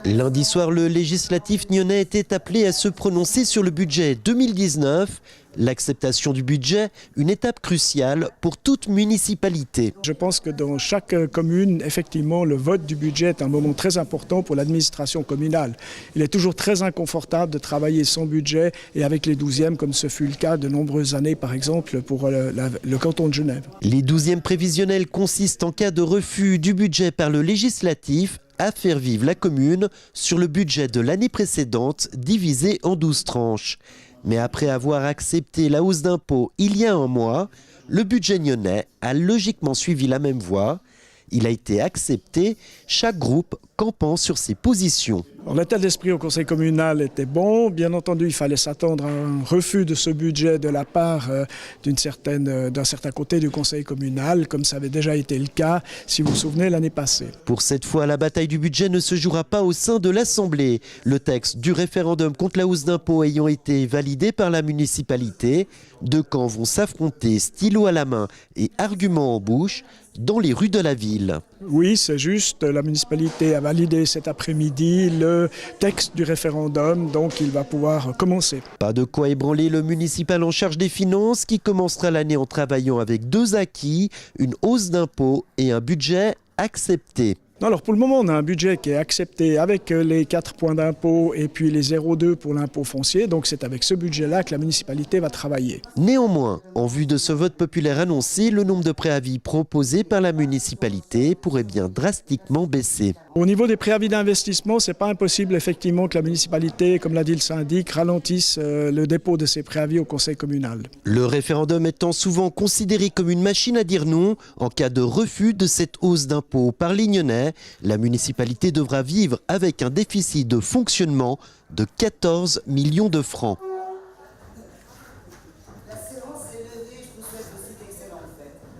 Lundi soir, le législatif nyonnais était appelé à se prononcer sur le budget 2019. L'acceptation du budget, une étape cruciale pour toute municipalité. Je pense que dans chaque commune, effectivement, le vote du budget est un moment très important pour l'administration communale. Il est toujours très inconfortable de travailler sans budget et avec les 12e, comme ce fut le cas de nombreuses années, par exemple, pour le canton de Genève. Les 12e prévisionnels consistent en cas de refus du budget par le législatif à faire vivre la commune sur le budget de l'année précédente divisé en 12 tranches. Mais après avoir accepté la hausse d'impôts il y a un mois, le budget nyonnais a logiquement suivi la même voie. Il a été accepté, chaque groupe campant sur ses positions. L'état d'esprit au conseil communal était bon. Bien entendu, il fallait s'attendre à un refus de ce budget de la part d'un certain côté du conseil communal, comme ça avait déjà été le cas, si vous vous souvenez, l'année passée. Pour cette fois, la bataille du budget ne se jouera pas au sein de l'Assemblée. Le texte du référendum contre la hausse d'impôts ayant été validé par la municipalité, deux camps vont s'affronter stylo à la main et arguments en bouche dans les rues de la ville. Oui, c'est juste. La municipalité a validé cet après-midi le texte du référendum, donc il va pouvoir commencer. Pas de quoi ébranler le municipal en charge des finances qui commencera l'année en travaillant avec deux acquis, une hausse d'impôts et un budget accepté. Alors pour le moment, on a un budget qui est accepté avec les 4 points d'impôt et puis les 0,2 pour l'impôt foncier. Donc c'est avec ce budget-là que la municipalité va travailler. Néanmoins, en vue de ce vote populaire annoncé, le nombre de préavis proposés par la municipalité pourrait bien drastiquement baisser. Au niveau des préavis d'investissement, ce n'est pas impossible effectivement que la municipalité, comme l'a dit le syndic, ralentisse le dépôt de ses préavis au conseil communal. Le référendum étant souvent considéré comme une machine à dire non, en cas de refus de cette hausse d'impôt par les Nyonnais, la municipalité devra vivre avec un déficit de fonctionnement de 14 millions de francs. La séance est levée, je vous souhaite aussi d'excellentes fêtes.